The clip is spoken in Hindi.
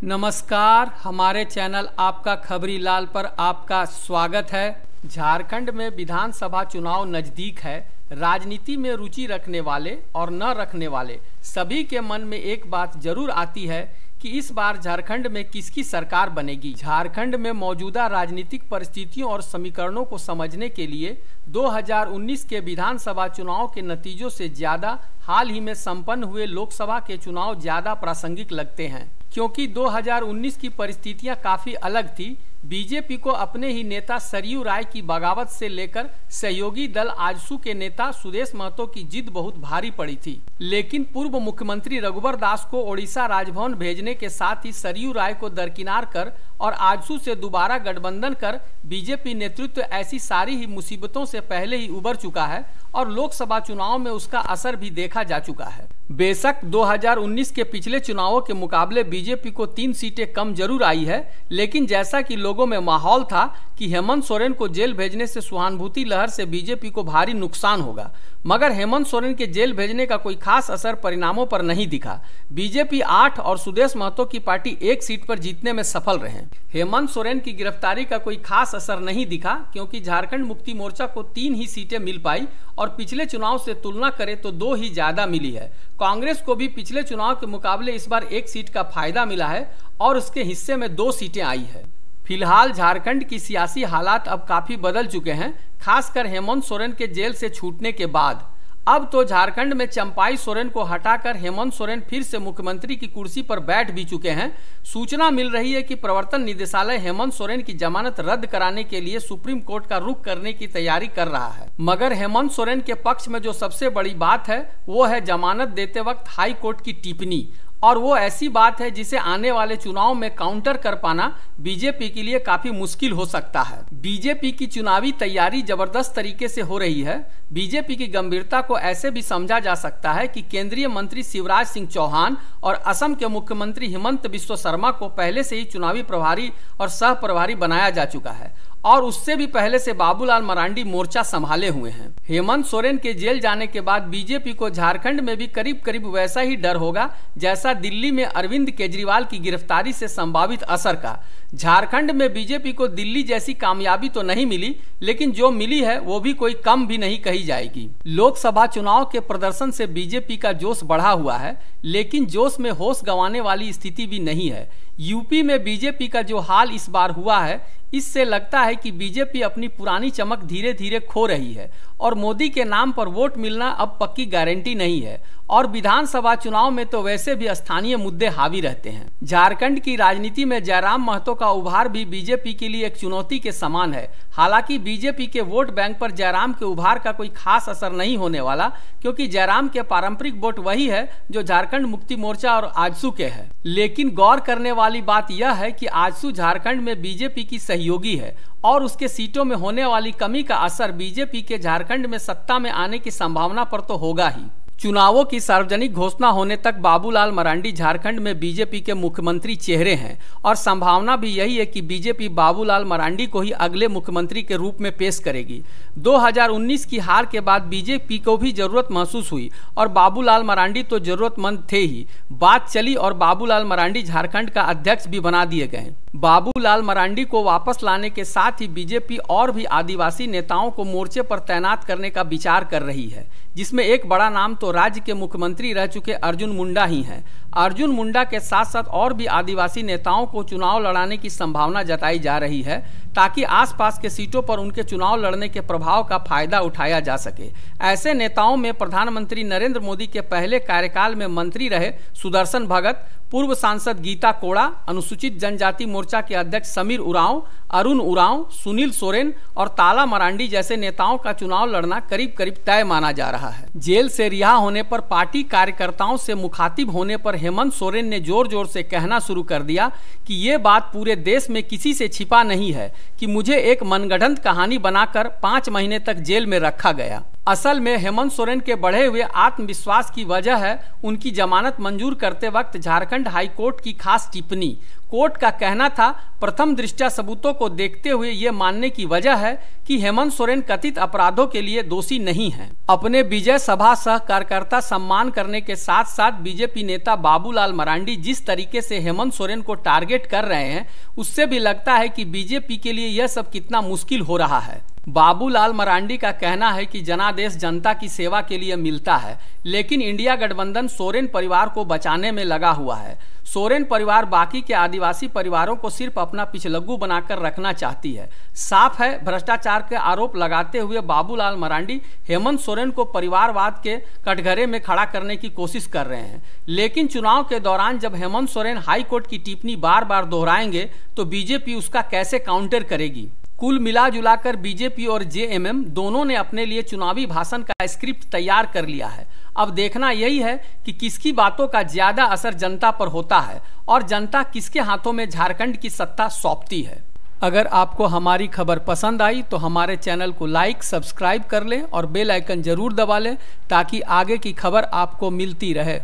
नमस्कार, हमारे चैनल आपका खबरी लाल पर आपका स्वागत है। झारखंड में विधानसभा चुनाव नज़दीक है। राजनीति में रुचि रखने वाले और न रखने वाले सभी के मन में एक बात जरूर आती है कि इस बार झारखंड में किसकी सरकार बनेगी। झारखंड में मौजूदा राजनीतिक परिस्थितियों और समीकरणों को समझने के लिए 2019 के विधानसभा चुनाव के नतीजों से ज़्यादा हाल ही में संपन्न हुए लोकसभा के चुनाव ज़्यादा प्रासंगिक लगते हैं, क्योंकि 2019 की परिस्थितियां काफ़ी अलग थी। बीजेपी को अपने ही नेता सरयू राय की बगावत से लेकर सहयोगी दल आजसू के नेता सुदेश महतो की जिद बहुत भारी पड़ी थी, लेकिन पूर्व मुख्यमंत्री रघुवर दास को ओडिशा राजभवन भेजने के साथ ही सरयू राय को दरकिनार कर और आजसू से दोबारा गठबंधन कर बीजेपी नेतृत्व ऐसी सारी ही मुसीबतों से पहले ही उबर चुका है और लोकसभा चुनाव में उसका असर भी देखा जा चुका है। बेशक 2019 के पिछले चुनावों के मुकाबले बीजेपी को 3 सीटें कम जरूर आई है, लेकिन जैसा कि लोगों में माहौल था कि हेमंत सोरेन को जेल भेजने से सहानुभूति लहर से बीजेपी को भारी नुकसान होगा, मगर हेमंत सोरेन के जेल भेजने का कोई खास असर परिणामों पर नहीं दिखा। बीजेपी 8 और सुदेश महतो की पार्टी 1 सीट पर जीतने में सफल रहे। हेमंत सोरेन की गिरफ्तारी का कोई खास असर नहीं दिखा, क्योंकि झारखंड मुक्ति मोर्चा को 3 ही सीटें मिल पाई और पिछले चुनाव से तुलना करें तो 2 ही ज्यादा मिली है। कांग्रेस को भी पिछले चुनाव के मुकाबले इस बार 1 सीट का फायदा मिला है और उसके हिस्से में 2 सीटें आई है। फिलहाल झारखंड की सियासी हालात अब काफी बदल चुके हैं, खासकर हेमंत सोरेन के जेल से छूटने के बाद। अब तो झारखंड में चंपाई सोरेन को हटाकर हेमंत सोरेन फिर से मुख्यमंत्री की कुर्सी पर बैठ भी चुके हैं। सूचना मिल रही है कि प्रवर्तन निदेशालय हेमंत सोरेन की जमानत रद्द कराने के लिए सुप्रीम कोर्ट का रुख करने की तैयारी कर रहा है, मगर हेमंत सोरेन के पक्ष में जो सबसे बड़ी बात है वो है जमानत देते वक्त हाई कोर्ट की टिप्पणी, और वो ऐसी बात है जिसे आने वाले चुनाव में काउंटर कर पाना बीजेपी के लिए काफी मुश्किल हो सकता है। बीजेपी की चुनावी तैयारी जबरदस्त तरीके से हो रही है। बीजेपी की गंभीरता को ऐसे भी समझा जा सकता है कि केंद्रीय मंत्री शिवराज सिंह चौहान और असम के मुख्यमंत्री हिमंत बिस्वा शर्मा को पहले से ही चुनावी प्रभारी और सह प्रभारी बनाया जा चुका है और उससे भी पहले से बाबूलाल मरांडी मोर्चा संभाले हुए हैं। हेमंत सोरेन के जेल जाने के बाद बीजेपी को झारखंड में भी करीब करीब वैसा ही डर होगा जैसा दिल्ली में अरविंद केजरीवाल की गिरफ्तारी से संभावित असर का। झारखंड में बीजेपी को दिल्ली जैसी कामयाबी तो नहीं मिली, लेकिन जो मिली है वो भी कोई कम भी नहीं कही जाएगी। लोकसभा चुनाव के प्रदर्शन से बीजेपी का जोश बढ़ा हुआ है, लेकिन जोश में होश गंवाने वाली स्थिति भी नहीं है। यूपी में बीजेपी का जो हाल इस बार हुआ है, इससे लगता है कि बीजेपी अपनी पुरानी चमक धीरे धीरे खो रही है और मोदी के नाम पर वोट मिलना अब पक्की गारंटी नहीं है। और विधानसभा चुनाव में तो वैसे भी स्थानीय मुद्दे हावी रहते हैं। झारखंड की राजनीति में जयराम महतो का उभार भी बीजेपी के लिए एक चुनौती के समान है। हालांकि बीजेपी के वोट बैंक पर जयराम के उभार का कोई खास असर नहीं होने वाला, क्योंकि जयराम के पारंपरिक वोट वही है जो झारखंड मुक्ति मोर्चा और आजसू के है। लेकिन गौर करने वाली बात यह है कि आजसू झारखंड में बीजेपी की सहयोगी है और उसके सीटों में होने वाली कमी का असर बीजेपी के झारखंड में सत्ता में आने की संभावना पर तो होगा ही। चुनावों की सार्वजनिक घोषणा होने तक बाबूलाल मरांडी झारखंड में बीजेपी के मुख्यमंत्री चेहरे हैं और संभावना भी यही है कि बीजेपी बाबूलाल मरांडी को ही अगले मुख्यमंत्री के रूप में पेश करेगी। 2019 की हार के बाद बीजेपी को भी जरूरत महसूस हुई और बाबूलाल मरांडी तो जरूरतमंद थे ही। बात चली और बाबूलाल मरांडी झारखंड का अध्यक्ष भी बना दिए गए। बाबूलाल मरांडी को वापस लाने के साथ ही बीजेपी और भी आदिवासी नेताओं को मोर्चे पर तैनात करने का विचार कर रही है, जिसमें एक बड़ा नाम तो राज्य के मुख्यमंत्री रह चुके अर्जुन मुंडा ही हैं। अर्जुन मुंडा के साथ साथ और भी आदिवासी नेताओं को चुनाव लड़ाने की संभावना जताई जा रही है, ताकि आसपास के सीटों पर उनके चुनाव लड़ने के प्रभाव का फायदा उठाया जा सके। ऐसे नेताओं में प्रधानमंत्री नरेंद्र मोदी के पहले कार्यकाल में मंत्री रहे सुदर्शन भगत, पूर्व सांसद गीता कोड़ा, अनुसूचित जनजाति मोर्चा के अध्यक्ष समीर उरांव, अरुण उरांव, सुनील सोरेन और ताला मरांडी जैसे नेताओं का चुनाव लड़ना करीब करीब तय माना जा रहा है। जेल से रिहा होने पर पार्टी कार्यकर्ताओं से मुखातिब होने पर हेमंत सोरेन ने जोर जोर से कहना शुरू कर दिया कि ये बात पूरे देश में किसी से छिपा नहीं है कि मुझे एक मनगढ़ंत कहानी बनाकर 5 महीने तक जेल में रखा गया। असल में हेमंत सोरेन के बढ़े हुए आत्मविश्वास की वजह है उनकी जमानत मंजूर करते वक्त झारखंड हाई कोर्ट की खास टिप्पणी। कोर्ट का कहना था, प्रथम दृष्टया सबूतों को देखते हुए ये मानने की वजह है कि हेमंत सोरेन कथित अपराधों के लिए दोषी नहीं हैं। अपने विजय सभा सह कार्यकर्ता सम्मान करने के साथ साथ बीजेपी नेता बाबूलाल मरांडी जिस तरीके से हेमंत सोरेन को टारगेट कर रहे हैं, उससे भी लगता है कि बीजेपी के लिए यह सब कितना मुश्किल हो रहा है। बाबूलाल मरांडी का कहना है कि जनादेश जनता की सेवा के लिए मिलता है, लेकिन इंडिया गठबंधन सोरेन परिवार को बचाने में लगा हुआ है। सोरेन परिवार बाकी के आदिवासी परिवारों को सिर्फ अपना पिछलग्गू बनाकर रखना चाहती है। साफ है, भ्रष्टाचार के आरोप लगाते हुए बाबूलाल मरांडी हेमंत सोरेन को परिवारवाद के कटघरे में खड़ा करने की कोशिश कर रहे हैं। लेकिन चुनाव के दौरान जब हेमंत सोरेन हाई कोर्ट की टिप्पणी बार बार दोहराएंगे तो बीजेपी उसका कैसे काउंटर करेगी। कुल मिला जुलाकर बीजेपी और जेएमएम दोनों ने अपने लिए चुनावी भाषण का स्क्रिप्ट तैयार कर लिया है। अब देखना यही है कि किसकी बातों का ज्यादा असर जनता पर होता है और जनता किसके हाथों में झारखंड की सत्ता सौंपती है। अगर आपको हमारी खबर पसंद आई तो हमारे चैनल को लाइक, सब्सक्राइब कर लें और बेल आइकन जरूर दबा लें ताकि आगे की खबर आपको मिलती रहे।